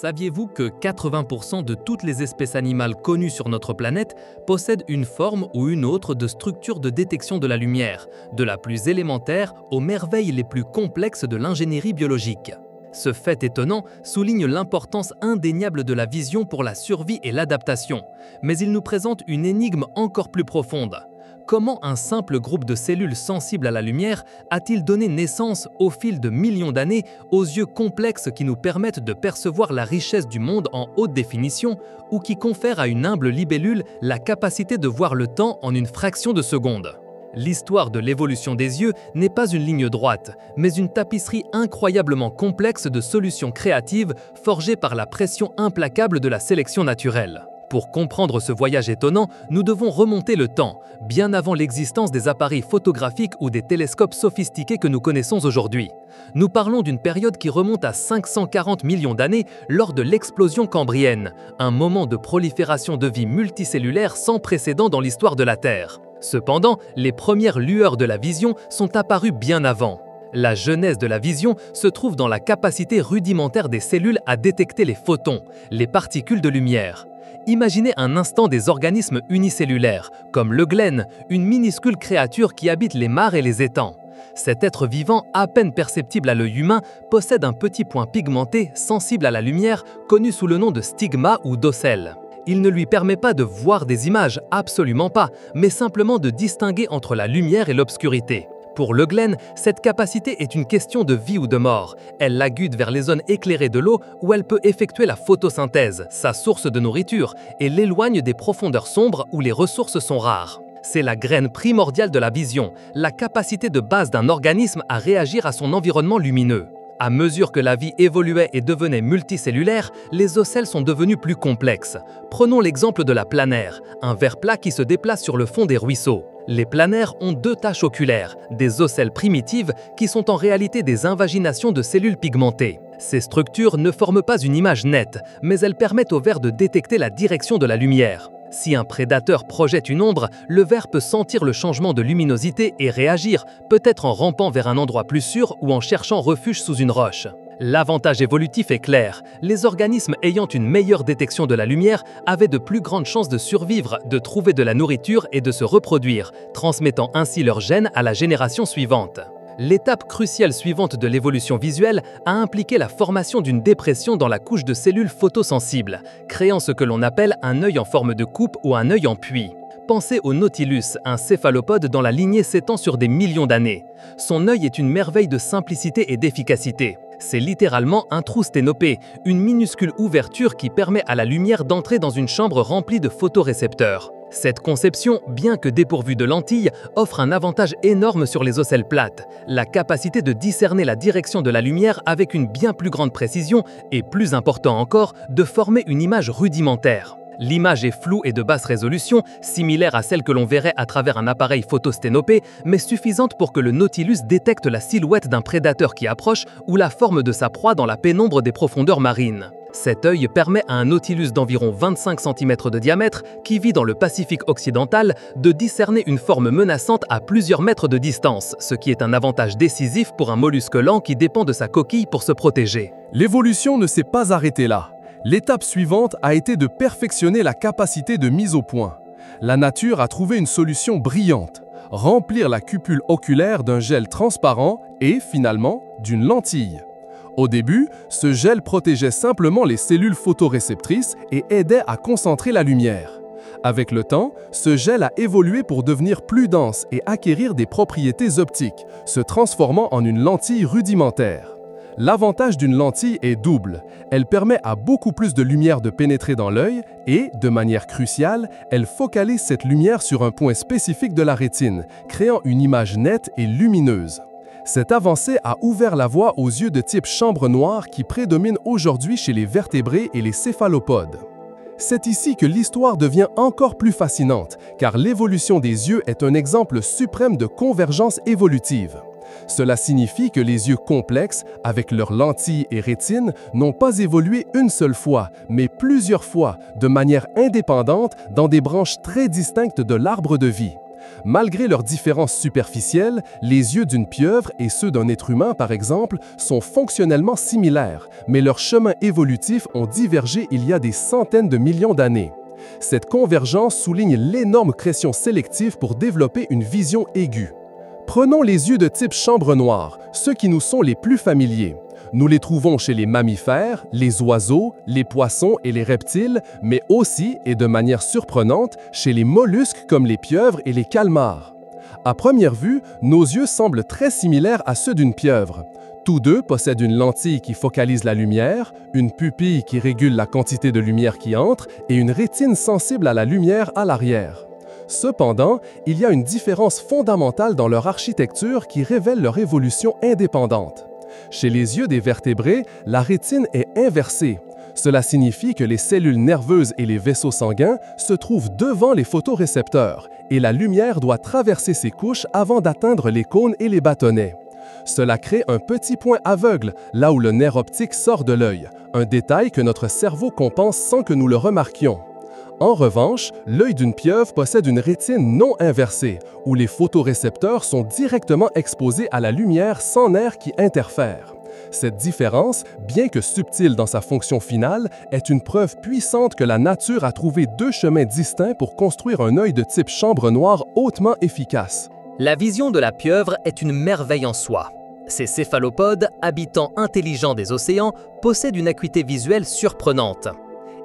Saviez-vous que 80% de toutes les espèces animales connues sur notre planète possèdent une forme ou une autre de structure de détection de la lumière, de la plus élémentaire aux merveilles les plus complexes de l'ingénierie biologique? Ce fait étonnant souligne l'importance indéniable de la vision pour la survie et l'adaptation, mais il nous présente une énigme encore plus profonde. Comment un simple groupe de cellules sensibles à la lumière a-t-il donné naissance, au fil de millions d'années, aux yeux complexes qui nous permettent de percevoir la richesse du monde en haute définition ou qui confèrent à une humble libellule la capacité de voir le temps en une fraction de seconde? L'histoire de l'évolution des yeux n'est pas une ligne droite, mais une tapisserie incroyablement complexe de solutions créatives forgées par la pression implacable de la sélection naturelle. Pour comprendre ce voyage étonnant, nous devons remonter le temps, bien avant l'existence des appareils photographiques ou des télescopes sophistiqués que nous connaissons aujourd'hui. Nous parlons d'une période qui remonte à 540 millions d'années lors de l'explosion cambrienne, un moment de prolifération de vie multicellulaire sans précédent dans l'histoire de la Terre. Cependant, les premières lueurs de la vision sont apparues bien avant. La genèse de la vision se trouve dans la capacité rudimentaire des cellules à détecter les photons, les particules de lumière. Imaginez un instant des organismes unicellulaires, comme le glen, une minuscule créature qui habite les mares et les étangs. Cet être vivant, à peine perceptible à l'œil humain, possède un petit point pigmenté sensible à la lumière, connu sous le nom de stigma ou d'ocelle. Il ne lui permet pas de voir des images, absolument pas, mais simplement de distinguer entre la lumière et l'obscurité. Pour le glen, cette capacité est une question de vie ou de mort. Elle la guide vers les zones éclairées de l'eau où elle peut effectuer la photosynthèse, sa source de nourriture, et l'éloigne des profondeurs sombres où les ressources sont rares. C'est la graine primordiale de la vision, la capacité de base d'un organisme à réagir à son environnement lumineux. À mesure que la vie évoluait et devenait multicellulaire, les ocelles sont devenues plus complexes. Prenons l'exemple de la planaire, un ver plat qui se déplace sur le fond des ruisseaux. Les planaires ont deux taches oculaires, des ocelles primitives qui sont en réalité des invaginations de cellules pigmentées. Ces structures ne forment pas une image nette, mais elles permettent au ver de détecter la direction de la lumière. Si un prédateur projette une ombre, le ver peut sentir le changement de luminosité et réagir, peut-être en rampant vers un endroit plus sûr ou en cherchant refuge sous une roche. L'avantage évolutif est clair, les organismes ayant une meilleure détection de la lumière avaient de plus grandes chances de survivre, de trouver de la nourriture et de se reproduire, transmettant ainsi leurs gènes à la génération suivante. L'étape cruciale suivante de l'évolution visuelle a impliqué la formation d'une dépression dans la couche de cellules photosensibles, créant ce que l'on appelle un œil en forme de coupe ou un œil en puits. Pensez au Nautilus, un céphalopode dont la lignée s'étend sur des millions d'années. Son œil est une merveille de simplicité et d'efficacité. C'est littéralement un trou sténopé, une minuscule ouverture qui permet à la lumière d'entrer dans une chambre remplie de photorécepteurs. Cette conception, bien que dépourvue de lentilles, offre un avantage énorme sur les ocelles plates, la capacité de discerner la direction de la lumière avec une bien plus grande précision et, plus important encore, de former une image rudimentaire. L'image est floue et de basse résolution, similaire à celle que l'on verrait à travers un appareil photosténopé, mais suffisante pour que le Nautilus détecte la silhouette d'un prédateur qui approche ou la forme de sa proie dans la pénombre des profondeurs marines. Cet œil permet à un Nautilus d'environ 25 cm de diamètre, qui vit dans le Pacifique occidental, de discerner une forme menaçante à plusieurs mètres de distance, ce qui est un avantage décisif pour un mollusque lent qui dépend de sa coquille pour se protéger. L'évolution ne s'est pas arrêtée là. L'étape suivante a été de perfectionner la capacité de mise au point. La nature a trouvé une solution brillante, remplir la cupule oculaire d'un gel transparent et, finalement, d'une lentille. Au début, ce gel protégeait simplement les cellules photoréceptrices et aidait à concentrer la lumière. Avec le temps, ce gel a évolué pour devenir plus dense et acquérir des propriétés optiques, se transformant en une lentille rudimentaire. L'avantage d'une lentille est double. Elle permet à beaucoup plus de lumière de pénétrer dans l'œil et, de manière cruciale, elle focalise cette lumière sur un point spécifique de la rétine, créant une image nette et lumineuse. Cette avancée a ouvert la voie aux yeux de type chambre noire qui prédominent aujourd'hui chez les vertébrés et les céphalopodes. C'est ici que l'histoire devient encore plus fascinante, car l'évolution des yeux est un exemple suprême de convergence évolutive. Cela signifie que les yeux complexes, avec leurs lentilles et rétines, n'ont pas évolué une seule fois, mais plusieurs fois, de manière indépendante, dans des branches très distinctes de l'arbre de vie. Malgré leurs différences superficielles, les yeux d'une pieuvre et ceux d'un être humain, par exemple, sont fonctionnellement similaires, mais leurs chemins évolutifs ont divergé il y a des centaines de millions d'années. Cette convergence souligne l'énorme pression sélective pour développer une vision aiguë. Prenons les yeux de type chambre noire, ceux qui nous sont les plus familiers. Nous les trouvons chez les mammifères, les oiseaux, les poissons et les reptiles, mais aussi, et de manière surprenante, chez les mollusques comme les pieuvres et les calmars. À première vue, nos yeux semblent très similaires à ceux d'une pieuvre. Tous deux possèdent une lentille qui focalise la lumière, une pupille qui régule la quantité de lumière qui entre et une rétine sensible à la lumière à l'arrière. Cependant, il y a une différence fondamentale dans leur architecture qui révèle leur évolution indépendante. Chez les yeux des vertébrés, la rétine est inversée. Cela signifie que les cellules nerveuses et les vaisseaux sanguins se trouvent devant les photorécepteurs et la lumière doit traverser ces couches avant d'atteindre les cônes et les bâtonnets. Cela crée un petit point aveugle, là où le nerf optique sort de l'œil, un détail que notre cerveau compense sans que nous le remarquions. En revanche, l'œil d'une pieuvre possède une rétine non inversée, où les photorécepteurs sont directement exposés à la lumière sans nerfs qui interfèrent. Cette différence, bien que subtile dans sa fonction finale, est une preuve puissante que la nature a trouvé deux chemins distincts pour construire un œil de type chambre noire hautement efficace. La vision de la pieuvre est une merveille en soi. Ces céphalopodes, habitants intelligents des océans, possèdent une acuité visuelle surprenante.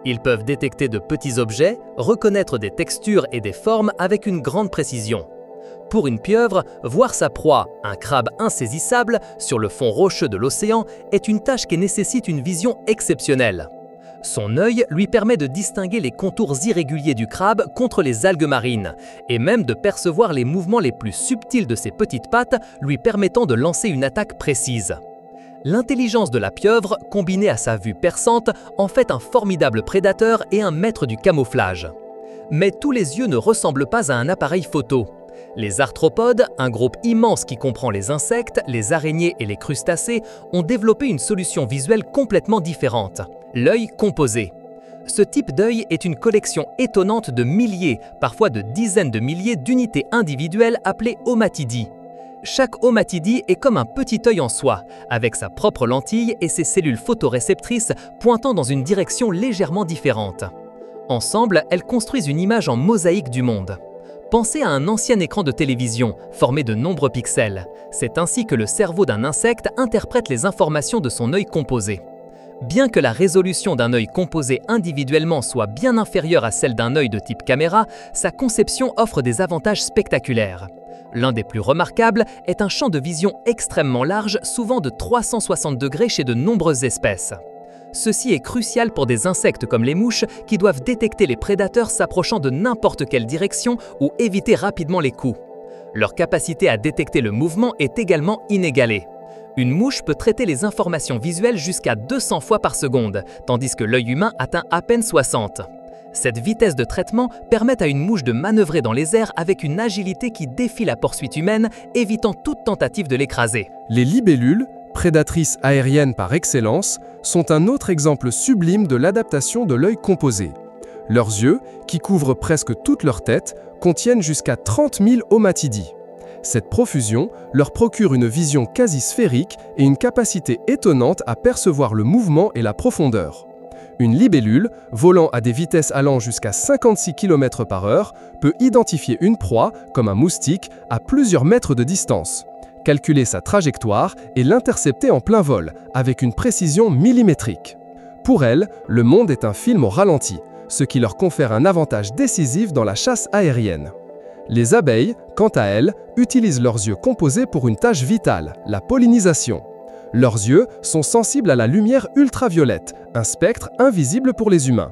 Ils peuvent détecter de petits objets, reconnaître des textures et des formes avec une grande précision. Pour une pieuvre, voir sa proie, un crabe insaisissable, sur le fond rocheux de l'océan est une tâche qui nécessite une vision exceptionnelle. Son œil lui permet de distinguer les contours irréguliers du crabe contre les algues marines, et même de percevoir les mouvements les plus subtils de ses petites pattes, lui permettant de lancer une attaque précise. L'intelligence de la pieuvre, combinée à sa vue perçante, en fait un formidable prédateur et un maître du camouflage. Mais tous les yeux ne ressemblent pas à un appareil photo. Les arthropodes, un groupe immense qui comprend les insectes, les araignées et les crustacés, ont développé une solution visuelle complètement différente, l'œil composé. Ce type d'œil est une collection étonnante de milliers, parfois de dizaines de milliers d'unités individuelles appelées ommatidies. Chaque omatidie est comme un petit œil en soi, avec sa propre lentille et ses cellules photoréceptrices pointant dans une direction légèrement différente. Ensemble, elles construisent une image en mosaïque du monde. Pensez à un ancien écran de télévision, formé de nombreux pixels. C'est ainsi que le cerveau d'un insecte interprète les informations de son œil composé. Bien que la résolution d'un œil composé individuellement soit bien inférieure à celle d'un œil de type caméra, sa conception offre des avantages spectaculaires. L'un des plus remarquables est un champ de vision extrêmement large, souvent de 360 degrés chez de nombreuses espèces. Ceci est crucial pour des insectes comme les mouches qui doivent détecter les prédateurs s'approchant de n'importe quelle direction ou éviter rapidement les coups. Leur capacité à détecter le mouvement est également inégalée. Une mouche peut traiter les informations visuelles jusqu'à 200 fois par seconde, tandis que l'œil humain atteint à peine 60. Cette vitesse de traitement permet à une mouche de manœuvrer dans les airs avec une agilité qui défie la poursuite humaine, évitant toute tentative de l'écraser. Les libellules, prédatrices aériennes par excellence, sont un autre exemple sublime de l'adaptation de l'œil composé. Leurs yeux, qui couvrent presque toute leur tête, contiennent jusqu'à 30 000 ommatidies. Cette profusion leur procure une vision quasi sphérique et une capacité étonnante à percevoir le mouvement et la profondeur. Une libellule, volant à des vitesses allant jusqu'à 56 km/h, peut identifier une proie, comme un moustique, à plusieurs mètres de distance, calculer sa trajectoire et l'intercepter en plein vol, avec une précision millimétrique. Pour elles, le monde est un film au ralenti, ce qui leur confère un avantage décisif dans la chasse aérienne. Les abeilles, quant à elles, utilisent leurs yeux composés pour une tâche vitale, la pollinisation. Leurs yeux sont sensibles à la lumière ultraviolette, un spectre invisible pour les humains.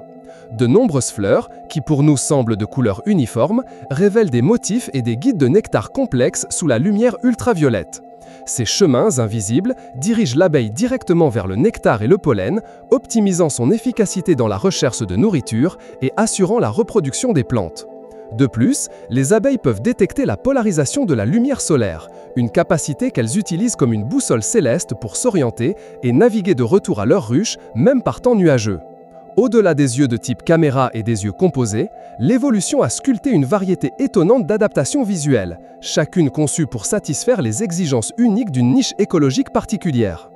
De nombreuses fleurs, qui pour nous semblent de couleur uniforme, révèlent des motifs et des guides de nectar complexes sous la lumière ultraviolette. Ces chemins invisibles dirigent l'abeille directement vers le nectar et le pollen, optimisant son efficacité dans la recherche de nourriture et assurant la reproduction des plantes. De plus, les abeilles peuvent détecter la polarisation de la lumière solaire, une capacité qu'elles utilisent comme une boussole céleste pour s'orienter et naviguer de retour à leur ruche, même par temps nuageux. Au-delà des yeux de type caméra et des yeux composés, l'évolution a sculpté une variété étonnante d'adaptations visuelles, chacune conçue pour satisfaire les exigences uniques d'une niche écologique particulière.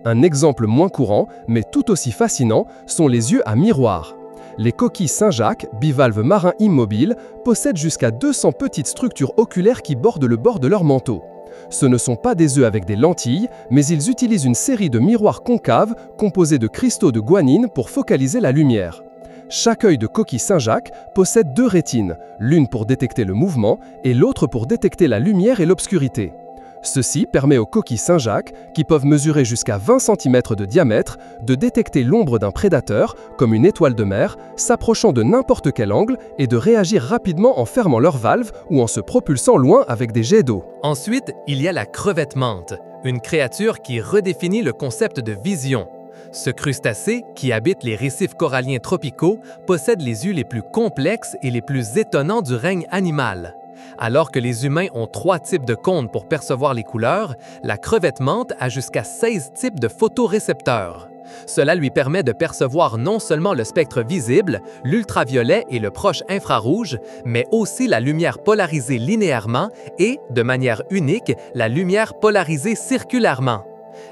Un exemple moins courant, mais tout aussi fascinant, sont les yeux à miroir. Les coquilles Saint-Jacques, bivalves marins immobiles, possèdent jusqu'à 200 petites structures oculaires qui bordent le bord de leur manteau. Ce ne sont pas des œufs avec des lentilles, mais ils utilisent une série de miroirs concaves composés de cristaux de guanine pour focaliser la lumière. Chaque œil de coquille Saint-Jacques possède 2 rétines, l'une pour détecter le mouvement et l'autre pour détecter la lumière et l'obscurité. Ceci permet aux coquilles Saint-Jacques, qui peuvent mesurer jusqu'à 20 cm de diamètre, de détecter l'ombre d'un prédateur, comme une étoile de mer, s'approchant de n'importe quel angle et de réagir rapidement en fermant leurs valves ou en se propulsant loin avec des jets d'eau. Ensuite, il y a la crevette menthe, une créature qui redéfinit le concept de vision. Ce crustacé, qui habite les récifs coralliens tropicaux, possède les yeux les plus complexes et les plus étonnants du règne animal. Alors que les humains ont 3 types de cônes pour percevoir les couleurs, la crevette menthe a jusqu'à 16 types de photorécepteurs. Cela lui permet de percevoir non seulement le spectre visible, l'ultraviolet et le proche infrarouge, mais aussi la lumière polarisée linéairement et, de manière unique, la lumière polarisée circulairement.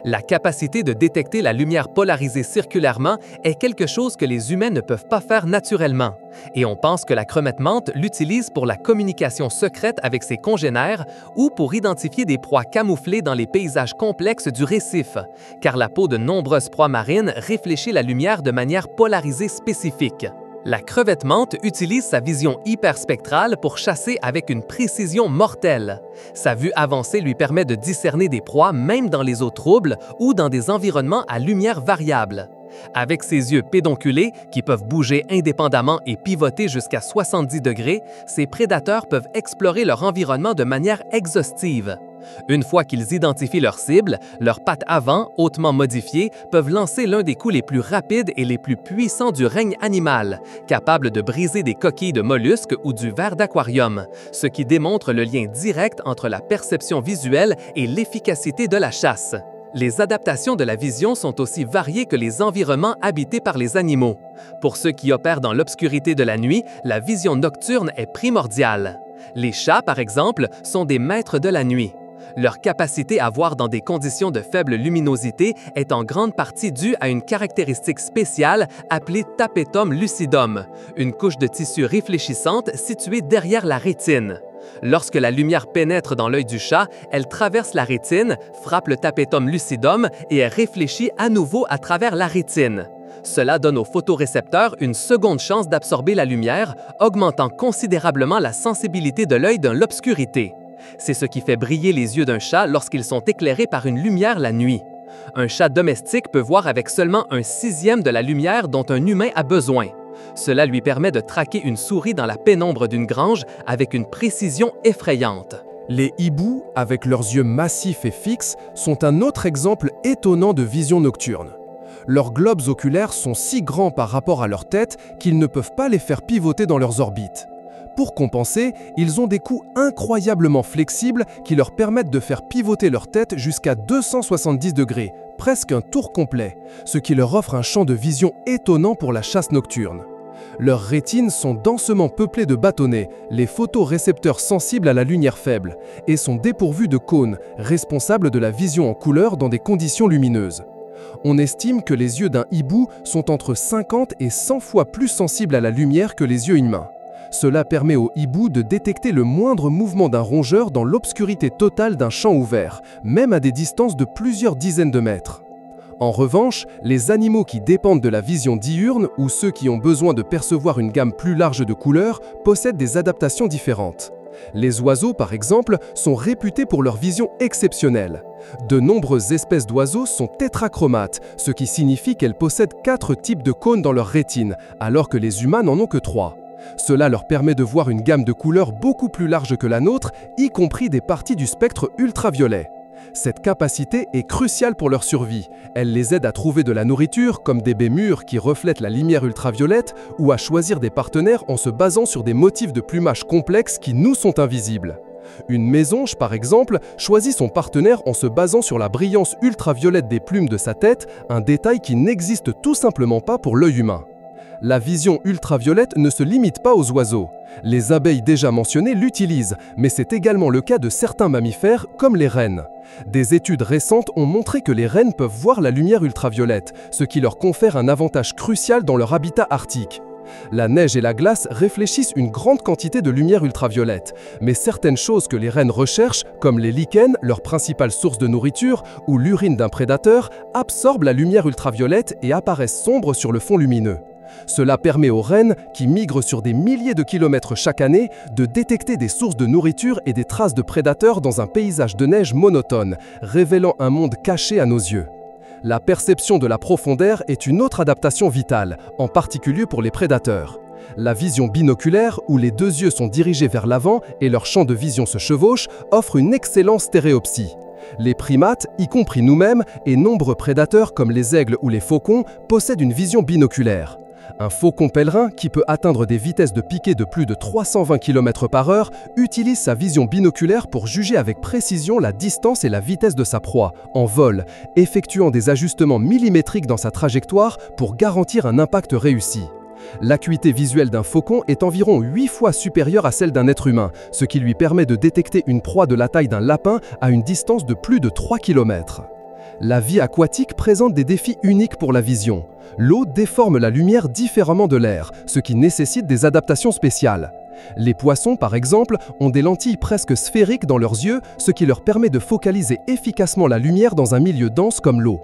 La capacité de détecter la lumière polarisée circulairement est quelque chose que les humains ne peuvent pas faire naturellement. Et on pense que la crevette menthe l'utilise pour la communication secrète avec ses congénères ou pour identifier des proies camouflées dans les paysages complexes du récif, car la peau de nombreuses proies marines réfléchit la lumière de manière polarisée spécifique. La crevette menthe utilise sa vision hyperspectrale pour chasser avec une précision mortelle. Sa vue avancée lui permet de discerner des proies même dans les eaux troubles ou dans des environnements à lumière variable. Avec ses yeux pédonculés, qui peuvent bouger indépendamment et pivoter jusqu'à 70 degrés, ces prédateurs peuvent explorer leur environnement de manière exhaustive. Une fois qu'ils identifient leur cible, leurs pattes avant, hautement modifiées, peuvent lancer l'un des coups les plus rapides et les plus puissants du règne animal, capable de briser des coquilles de mollusques ou du verre d'aquarium, ce qui démontre le lien direct entre la perception visuelle et l'efficacité de la chasse. Les adaptations de la vision sont aussi variées que les environnements habités par les animaux. Pour ceux qui opèrent dans l'obscurité de la nuit, la vision nocturne est primordiale. Les chats, par exemple, sont des maîtres de la nuit. Leur capacité à voir dans des conditions de faible luminosité est en grande partie due à une caractéristique spéciale appelée tapetum lucidum, une couche de tissu réfléchissante située derrière la rétine. Lorsque la lumière pénètre dans l'œil du chat, elle traverse la rétine, frappe le tapetum lucidum et est réfléchie à nouveau à travers la rétine. Cela donne aux photorécepteurs une seconde chance d'absorber la lumière, augmentant considérablement la sensibilité de l'œil dans l'obscurité. C'est ce qui fait briller les yeux d'un chat lorsqu'ils sont éclairés par une lumière la nuit. Un chat domestique peut voir avec seulement 1/6 de la lumière dont un humain a besoin. Cela lui permet de traquer une souris dans la pénombre d'une grange avec une précision effrayante. Les hiboux, avec leurs yeux massifs et fixes, sont un autre exemple étonnant de vision nocturne. Leurs globes oculaires sont si grands par rapport à leur tête qu'ils ne peuvent pas les faire pivoter dans leurs orbites. Pour compenser, ils ont des coups incroyablement flexibles qui leur permettent de faire pivoter leur tête jusqu'à 270 degrés, presque un tour complet, ce qui leur offre un champ de vision étonnant pour la chasse nocturne. Leurs rétines sont densément peuplées de bâtonnets, les photorécepteurs sensibles à la lumière faible, et sont dépourvus de cônes, responsables de la vision en couleur dans des conditions lumineuses. On estime que les yeux d'un hibou sont entre 50 et 100 fois plus sensibles à la lumière que les yeux humains. Cela permet au hibou de détecter le moindre mouvement d'un rongeur dans l'obscurité totale d'un champ ouvert, même à des distances de plusieurs dizaines de mètres. En revanche, les animaux qui dépendent de la vision diurne ou ceux qui ont besoin de percevoir une gamme plus large de couleurs possèdent des adaptations différentes. Les oiseaux, par exemple, sont réputés pour leur vision exceptionnelle. De nombreuses espèces d'oiseaux sont tétrachromates, ce qui signifie qu'elles possèdent 4 types de cônes dans leur rétine, alors que les humains n'en ont que 3. Cela leur permet de voir une gamme de couleurs beaucoup plus large que la nôtre, y compris des parties du spectre ultraviolet. Cette capacité est cruciale pour leur survie. Elle les aide à trouver de la nourriture, comme des baies mûres qui reflètent la lumière ultraviolette, ou à choisir des partenaires en se basant sur des motifs de plumage complexes qui nous sont invisibles. Une mésange, par exemple, choisit son partenaire en se basant sur la brillance ultraviolette des plumes de sa tête, un détail qui n'existe tout simplement pas pour l'œil humain. La vision ultraviolette ne se limite pas aux oiseaux. Les abeilles déjà mentionnées l'utilisent, mais c'est également le cas de certains mammifères, comme les rennes. Des études récentes ont montré que les rennes peuvent voir la lumière ultraviolette, ce qui leur confère un avantage crucial dans leur habitat arctique. La neige et la glace réfléchissent une grande quantité de lumière ultraviolette, mais certaines choses que les rennes recherchent, comme les lichens, leur principale source de nourriture, ou l'urine d'un prédateur, absorbent la lumière ultraviolette et apparaissent sombres sur le fond lumineux. Cela permet aux rennes, qui migrent sur des milliers de kilomètres chaque année, de détecter des sources de nourriture et des traces de prédateurs dans un paysage de neige monotone, révélant un monde caché à nos yeux. La perception de la profondeur est une autre adaptation vitale, en particulier pour les prédateurs. La vision binoculaire, où les deux yeux sont dirigés vers l'avant et leur champ de vision se chevauche, offre une excellente stéréopsie. Les primates, y compris nous-mêmes, et nombreux prédateurs comme les aigles ou les faucons, possèdent une vision binoculaire. Un faucon pèlerin, qui peut atteindre des vitesses de piqué de plus de 320 km/h, utilise sa vision binoculaire pour juger avec précision la distance et la vitesse de sa proie, en vol, effectuant des ajustements millimétriques dans sa trajectoire pour garantir un impact réussi. L'acuité visuelle d'un faucon est environ 8 fois supérieure à celle d'un être humain, ce qui lui permet de détecter une proie de la taille d'un lapin à une distance de plus de 3 km. La vie aquatique présente des défis uniques pour la vision. L'eau déforme la lumière différemment de l'air, ce qui nécessite des adaptations spéciales. Les poissons, par exemple, ont des lentilles presque sphériques dans leurs yeux, ce qui leur permet de focaliser efficacement la lumière dans un milieu dense comme l'eau.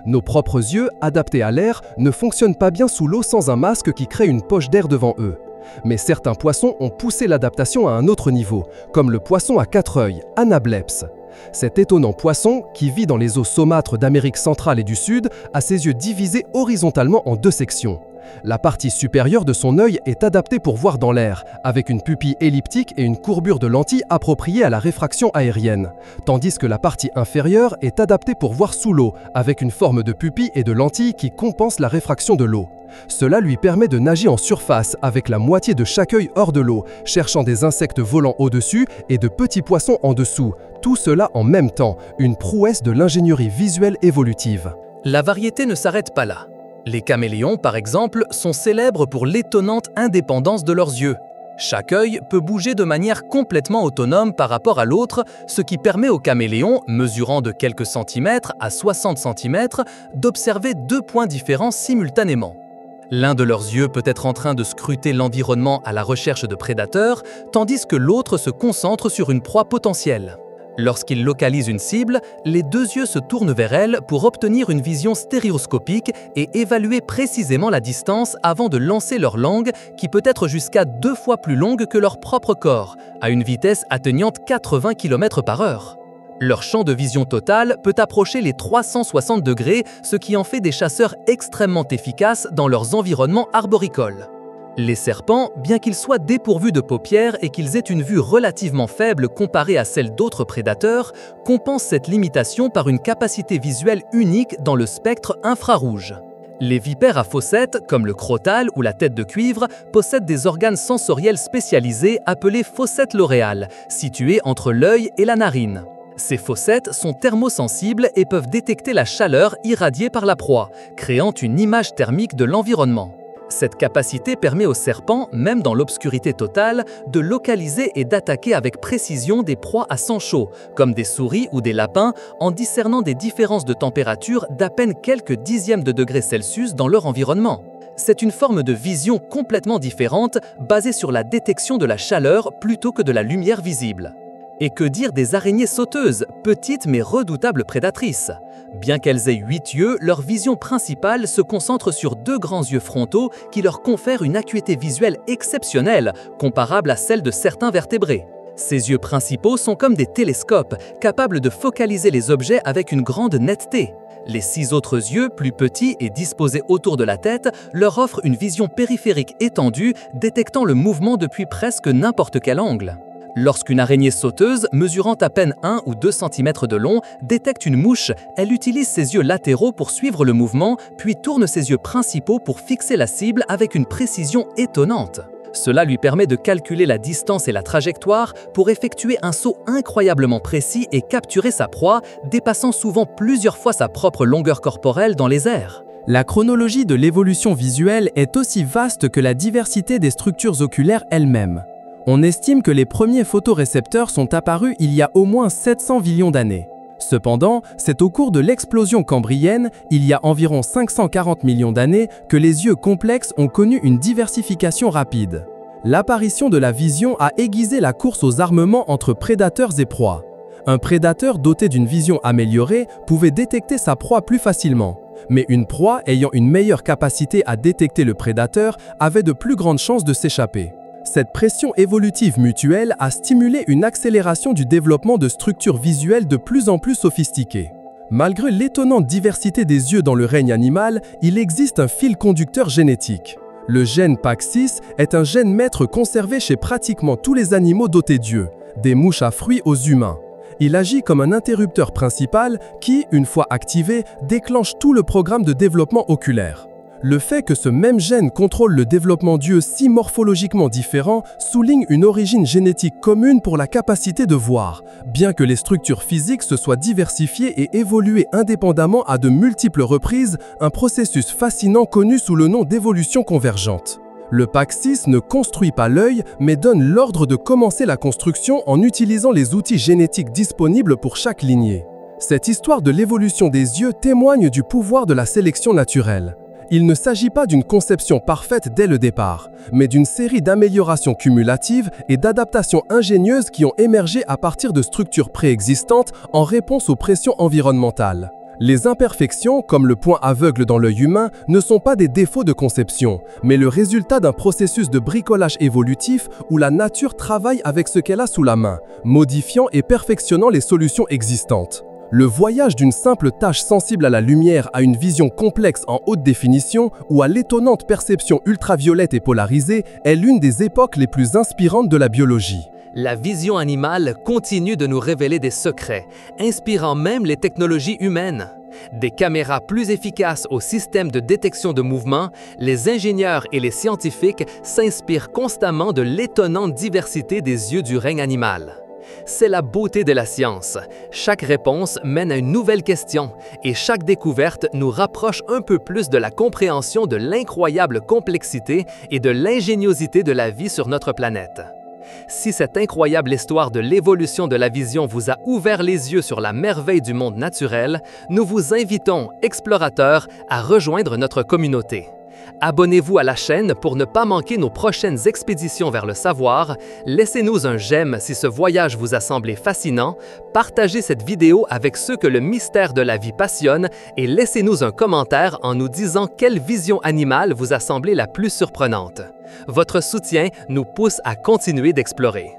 Nos propres yeux, adaptés à l'air, ne fonctionnent pas bien sous l'eau sans un masque qui crée une poche d'air devant eux. Mais certains poissons ont poussé l'adaptation à un autre niveau, comme le poisson à 4 œils, Anableps. Cet étonnant poisson, qui vit dans les eaux saumâtres d'Amérique centrale et du Sud, a ses yeux divisés horizontalement en deux sections. La partie supérieure de son œil est adaptée pour voir dans l'air, avec une pupille elliptique et une courbure de lentille appropriée à la réfraction aérienne, tandis que la partie inférieure est adaptée pour voir sous l'eau, avec une forme de pupille et de lentille qui compense la réfraction de l'eau. Cela lui permet de nager en surface avec la moitié de chaque œil hors de l'eau, cherchant des insectes volants au-dessus et de petits poissons en dessous. Tout cela en même temps, une prouesse de l'ingénierie visuelle évolutive. La variété ne s'arrête pas là. Les caméléons, par exemple, sont célèbres pour l'étonnante indépendance de leurs yeux. Chaque œil peut bouger de manière complètement autonome par rapport à l'autre, ce qui permet aux caméléons, mesurant de quelques centimètres à 60 cm, d'observer deux points différents simultanément. L'un de leurs yeux peut être en train de scruter l'environnement à la recherche de prédateurs, tandis que l'autre se concentre sur une proie potentielle. Lorsqu'ils localisent une cible, les deux yeux se tournent vers elle pour obtenir une vision stéréoscopique et évaluer précisément la distance avant de lancer leur langue, qui peut être jusqu'à 2 fois plus longue que leur propre corps, à une vitesse atteignant 80 km/h. Leur champ de vision total peut approcher les 360 degrés, ce qui en fait des chasseurs extrêmement efficaces dans leurs environnements arboricoles. Les serpents, bien qu'ils soient dépourvus de paupières et qu'ils aient une vue relativement faible comparée à celle d'autres prédateurs, compensent cette limitation par une capacité visuelle unique dans le spectre infrarouge. Les vipères à fossettes, comme le crotal ou la tête de cuivre, possèdent des organes sensoriels spécialisés appelés fossettes loréales, situés entre l'œil et la narine. Ces fossettes sont thermosensibles et peuvent détecter la chaleur irradiée par la proie, créant une image thermique de l'environnement. Cette capacité permet aux serpents, même dans l'obscurité totale, de localiser et d'attaquer avec précision des proies à sang chaud, comme des souris ou des lapins, en discernant des différences de température d'à peine quelques dixièmes de degrés Celsius dans leur environnement. C'est une forme de vision complètement différente, basée sur la détection de la chaleur plutôt que de la lumière visible. Et que dire des araignées sauteuses, petites mais redoutables prédatrices? Bien qu'elles aient 8 yeux, leur vision principale se concentre sur 2 grands yeux frontaux qui leur confèrent une acuité visuelle exceptionnelle, comparable à celle de certains vertébrés. Ces yeux principaux sont comme des télescopes, capables de focaliser les objets avec une grande netteté. Les 6 autres yeux, plus petits et disposés autour de la tête, leur offrent une vision périphérique étendue, détectant le mouvement depuis presque n'importe quel angle. Lorsqu'une araignée sauteuse, mesurant à peine 1 ou 2 cm de long, détecte une mouche, elle utilise ses yeux latéraux pour suivre le mouvement, puis tourne ses yeux principaux pour fixer la cible avec une précision étonnante. Cela lui permet de calculer la distance et la trajectoire pour effectuer un saut incroyablement précis et capturer sa proie, dépassant souvent plusieurs fois sa propre longueur corporelle dans les airs. La chronologie de l'évolution visuelle est aussi vaste que la diversité des structures oculaires elles-mêmes. On estime que les premiers photorécepteurs sont apparus il y a au moins 700 millions d'années. Cependant, c'est au cours de l'explosion cambrienne, il y a environ 540 millions d'années, que les yeux complexes ont connu une diversification rapide. L'apparition de la vision a aiguisé la course aux armements entre prédateurs et proies. Un prédateur doté d'une vision améliorée pouvait détecter sa proie plus facilement. Mais une proie ayant une meilleure capacité à détecter le prédateur avait de plus grandes chances de s'échapper. Cette pression évolutive mutuelle a stimulé une accélération du développement de structures visuelles de plus en plus sophistiquées. Malgré l'étonnante diversité des yeux dans le règne animal, il existe un fil conducteur génétique. Le gène PAX6 est un gène maître conservé chez pratiquement tous les animaux dotés d'yeux, des mouches à fruits aux humains. Il agit comme un interrupteur principal qui, une fois activé, déclenche tout le programme de développement oculaire. Le fait que ce même gène contrôle le développement d'yeux si morphologiquement différents souligne une origine génétique commune pour la capacité de voir, bien que les structures physiques se soient diversifiées et évoluées indépendamment à de multiples reprises, un processus fascinant connu sous le nom d'évolution convergente. Le PAX6 ne construit pas l'œil, mais donne l'ordre de commencer la construction en utilisant les outils génétiques disponibles pour chaque lignée. Cette histoire de l'évolution des yeux témoigne du pouvoir de la sélection naturelle. Il ne s'agit pas d'une conception parfaite dès le départ, mais d'une série d'améliorations cumulatives et d'adaptations ingénieuses qui ont émergé à partir de structures préexistantes en réponse aux pressions environnementales. Les imperfections, comme le point aveugle dans l'œil humain, ne sont pas des défauts de conception, mais le résultat d'un processus de bricolage évolutif où la nature travaille avec ce qu'elle a sous la main, modifiant et perfectionnant les solutions existantes. Le voyage d'une simple tache sensible à la lumière à une vision complexe en haute définition ou à l'étonnante perception ultraviolette et polarisée est l'une des époques les plus inspirantes de la biologie. La vision animale continue de nous révéler des secrets, inspirant même les technologies humaines. Des caméras plus efficaces au système de détection de mouvement, les ingénieurs et les scientifiques s'inspirent constamment de l'étonnante diversité des yeux du règne animal. C'est la beauté de la science. Chaque réponse mène à une nouvelle question et chaque découverte nous rapproche un peu plus de la compréhension de l'incroyable complexité et de l'ingéniosité de la vie sur notre planète. Si cette incroyable histoire de l'évolution de la vision vous a ouvert les yeux sur la merveille du monde naturel, nous vous invitons, explorateurs, à rejoindre notre communauté. Abonnez-vous à la chaîne pour ne pas manquer nos prochaines expéditions vers le savoir. Laissez-nous un j'aime si ce voyage vous a semblé fascinant. Partagez cette vidéo avec ceux que le mystère de la vie passionne et laissez-nous un commentaire en nous disant quelle vision animale vous a semblé la plus surprenante. Votre soutien nous pousse à continuer d'explorer.